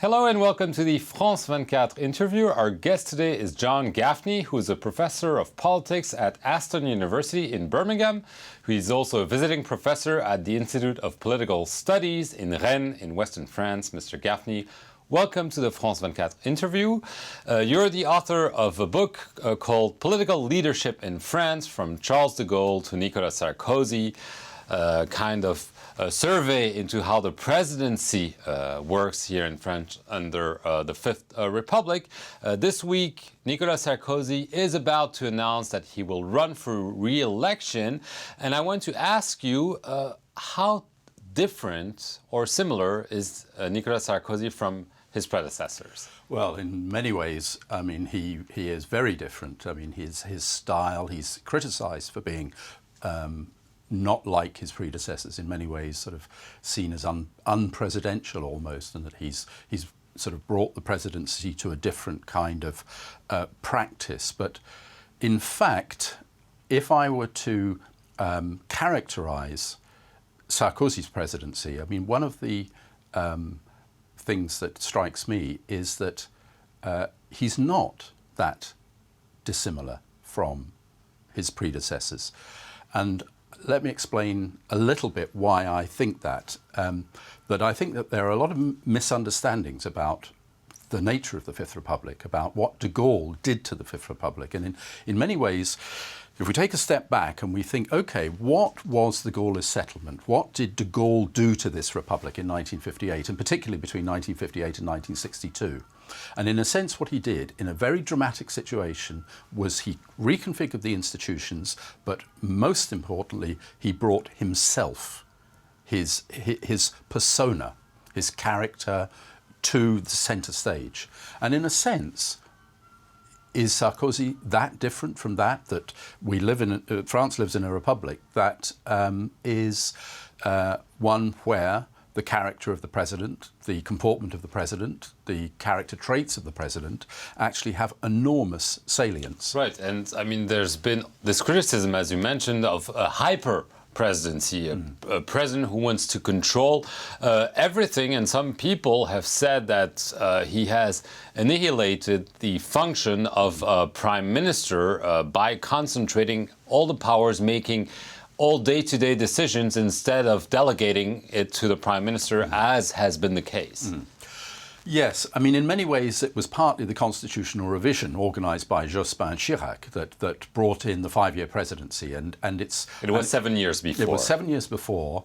Hello and welcome to the France 24 interview. Our guest today is John Gaffney, who is a professor of politics at Aston University in Birmingham. He's also a visiting professor at the Institute of Political Studies in Rennes in Western France. Mr. Gaffney, welcome to the France 24 interview. You're the author of a book called Political Leadership in France, from Charles de Gaulle to Nicolas Sarkozy, kind of a survey into how the presidency works here in France under the Fifth Republic. This week, Nicolas Sarkozy is about to announce that he will run for re-election. And I want to ask you, how different or similar is Nicolas Sarkozy from his predecessors? Well, in many ways, I mean, he is very different. I mean, his style, he's criticised for being not like his predecessors, in many ways sort of seen as unpresidential almost, and that he's sort of brought the presidency to a different kind of practice. But in fact, if I were to characterise Sarkozy's presidency, I mean, one of the things that strikes me is that he's not that dissimilar from his predecessors. And let me explain a little bit why I think that. But I think that there are a lot of misunderstandings about the nature of the Fifth Republic, about what de Gaulle did to the Fifth Republic. And in many ways, if we take a step back and we think, OK, what was the Gaullist settlement? What did de Gaulle do to this republic in 1958, and particularly between 1958 and 1962? And in a sense, what he did in a very dramatic situation was he reconfigured the institutions, but most importantly, he brought himself, his persona, his character to the centre stage. And in a sense, is Sarkozy that different from that? That we live in, France lives in a republic that is one where the character of the president, the comportment of the president, the character traits of the president actually have enormous salience. Right, and I mean, there's been this criticism, as you mentioned, of a hyper presidency, a president who wants to control everything, and some people have said that he has annihilated the function of a prime minister by concentrating all the powers, making all day-to-day decisions instead of delegating it to the prime minister, as has been the case. Yes, I mean, in many ways it was partly the constitutional revision organised by Jospin and Chirac that brought in the 5-year presidency, and it was 7 years before. It was 7 years before,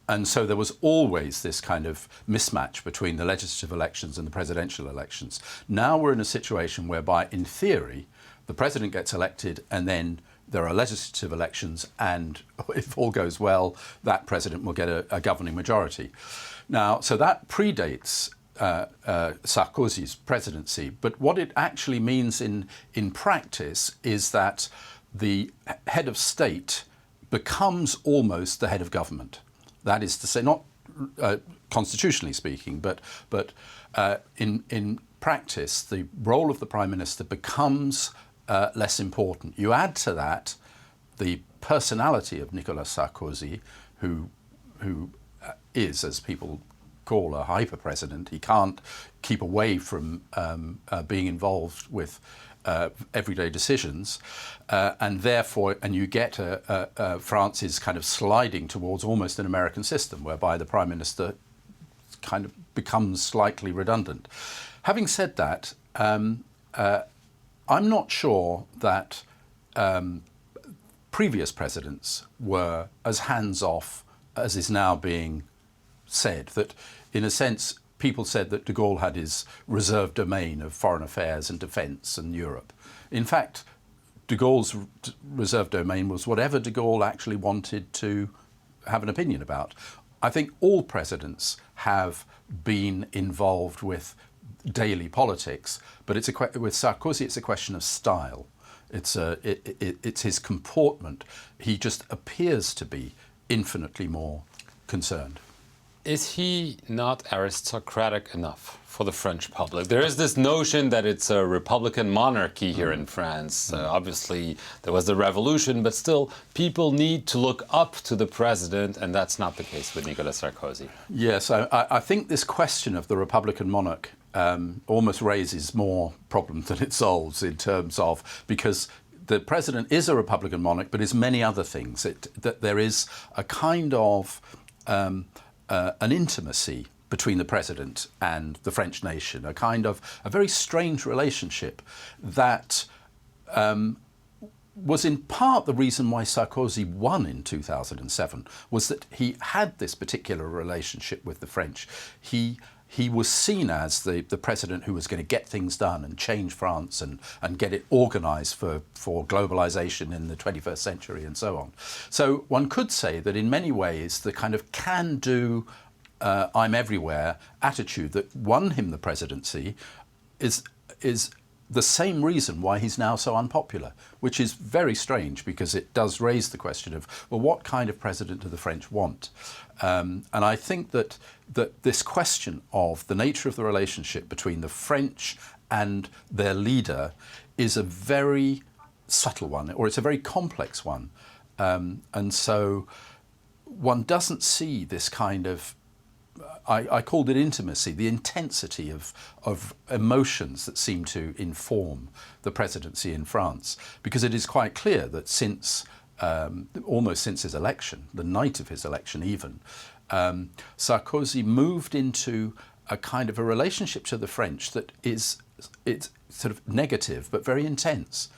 and so there was always this kind of mismatch between the legislative elections and the presidential elections. Now we're in a situation whereby, in theory, the president gets elected and then there are legislative elections, and if all goes well, that president will get a governing majority. Now, so that predates Sarkozy's presidency, but what it actually means in practice is that the head of state becomes almost the head of government. That is to say, not constitutionally speaking, but in practice, the role of the prime minister becomes less important. You add to that the personality of Nicolas Sarkozy, who is, as people call, a hyper-president. He can't keep away from being involved with everyday decisions, and therefore, you get France is kind of sliding towards almost an American system, whereby the prime minister kind of becomes slightly redundant. Having said that, I'm not sure that previous presidents were as hands-off as is now being said. That, in a sense, people said that de Gaulle had his reserved domain of foreign affairs and defence and Europe. In fact, de Gaulle's reserved domain was whatever de Gaulle actually wanted to have an opinion about. I think all presidents have been involved with daily politics, but with Sarkozy it's a question of style. It's his comportment. He just appears to be infinitely more concerned. Is he not aristocratic enough for the French public? There is this notion that it's a Republican monarchy here in France. Obviously, there was the revolution, but still, people need to look up to the president, and that's not the case with Nicolas Sarkozy. Yes, I think this question of the Republican monarch almost raises more problems than it solves in terms of, because the president is a Republican monarch, but is many other things. That there is a kind of an intimacy between the president and the French nation, a very strange relationship that was in part the reason why Sarkozy won in 2007, was that he had this particular relationship with the French. He was seen as the president who was going to get things done and change France and get it organized for globalization in the 21st century and so on. So one could say that in many ways the kind of can-do, I'm everywhere attitude that won him the presidency is the same reason why he's now so unpopular, which is very strange because it does raise the question of, well, what kind of president do the French want? And I think that this question of the nature of the relationship between the French and their leader is a very subtle one, or it's a very complex one. And so one doesn't see this kind of, I called it intimacy, the intensity of emotions that seem to inform the presidency in France, because it is quite clear that since almost since his election, the night of his election even, Sarkozy moved into a kind of a relationship to the French that it's sort of negative but very intense.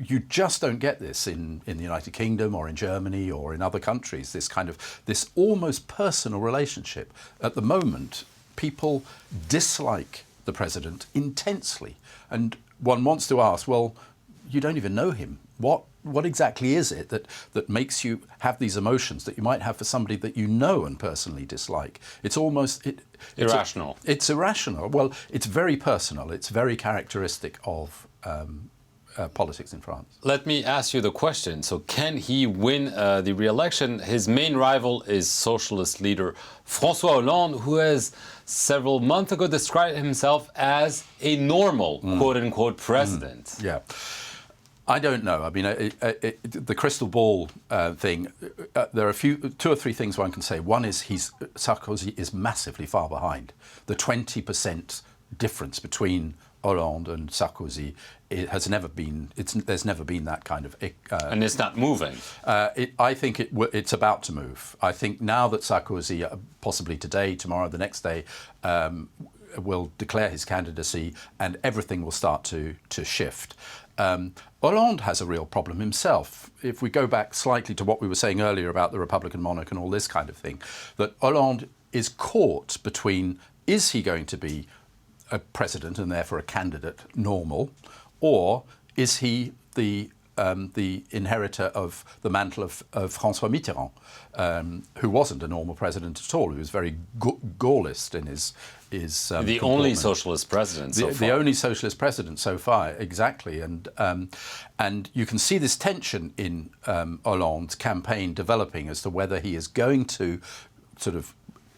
You just don't get this in the United Kingdom or in Germany or in other countries, this almost personal relationship. At the moment, people dislike the president intensely. And one wants to ask, well, you don't even know him. What exactly is it that makes you have these emotions that you might have for somebody that you know and personally dislike? It's almost irrational. It's irrational. Well, it's very personal. It's very characteristic of politics in France. Let me ask you the question. So can he win the re-election? His main rival is socialist leader François Hollande, who has several months ago described himself as a normal, quote-unquote, president. Yeah. I don't know. I mean, the crystal ball thing, there are two or three things one can say. One is Sarkozy is massively far behind. The 20% difference between Hollande and Sarkozy there's never been that kind of... and it's not moving. I think it's about to move. I think now that Sarkozy, possibly today, tomorrow, the next day, will declare his candidacy and everything will start to shift. Hollande has a real problem himself. If we go back slightly to what we were saying earlier about the Republican monarch and all this kind of thing, that Hollande is caught between, is he going to be a president and therefore a candidate normal, or is he the inheritor of the mantle of François Mitterrand, who wasn't a normal president at all, who was very Gaullist in his the only socialist president so far. The only socialist president so far, exactly. And you can see this tension in Hollande's campaign developing as to whether he is going to sort of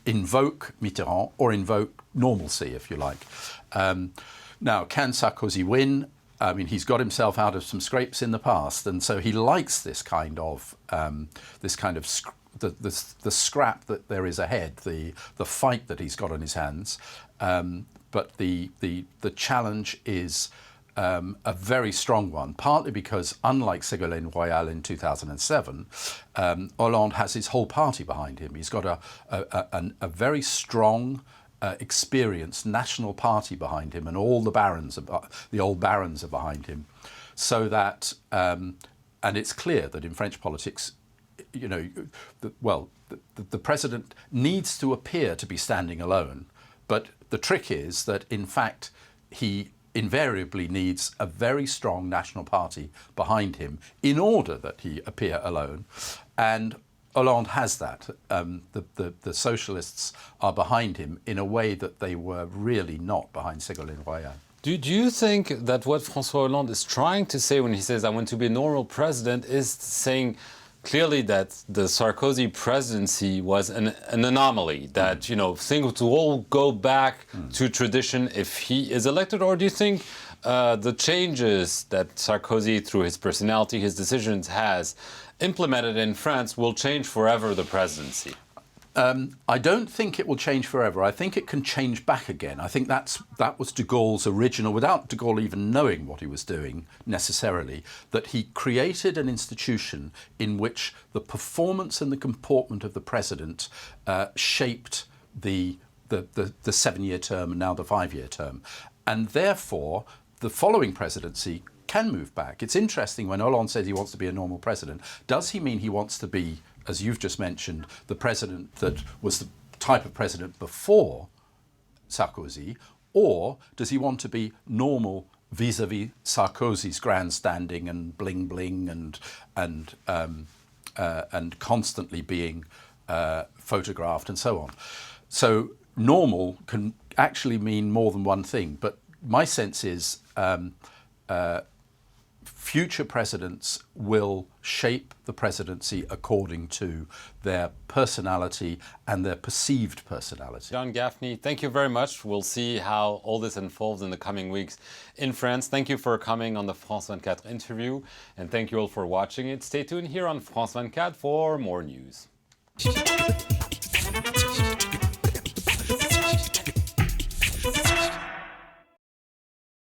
invoke Mitterrand or invoke normalcy, if you like. Now, can Sarkozy win? I mean, he's got himself out of some scrapes in the past, and so he likes this kind of the scrap that there is ahead, the fight that he's got on his hands. But the challenge is a very strong one, partly because, unlike Ségolène Royal in 2007, Hollande has his whole party behind him. He's got a very strong, experienced national party behind him, and all the old barons are behind him. So that, and it's clear that in French politics, you know, the president needs to appear to be standing alone. But the trick is that, in fact, he invariably needs a very strong national party behind him in order that he appear alone. And Hollande has that. The socialists are behind him in a way that they were really not behind Ségolène Royal. Do you think that what François Hollande is trying to say when he says, I want to be a normal president, is saying, clearly that the Sarkozy presidency was an anomaly, that, things will all go back to tradition if he is elected? Or do you think the changes that Sarkozy, through his personality, his decisions, has implemented in France will change forever the presidency? I don't think it will change forever. I think it can change back again. I think that was de Gaulle's original, without de Gaulle even knowing what he was doing necessarily, that he created an institution in which the performance and the comportment of the president shaped the 7-year term and now the 5-year term. And therefore, the following presidency can move back. It's interesting when Hollande says he wants to be a normal president. Does he mean he wants to be, as you've just mentioned, the president that was the type of president before Sarkozy, or does he want to be normal vis-a-vis Sarkozy's grandstanding and bling bling and constantly being photographed and so on? So normal can actually mean more than one thing, but my sense is future presidents will shape the presidency according to their personality and their perceived personality. John Gaffney, thank you very much. We'll see how all this unfolds in the coming weeks in France. Thank you for coming on the France 24 interview, and thank you all for watching it. Stay tuned here on France 24 for more news.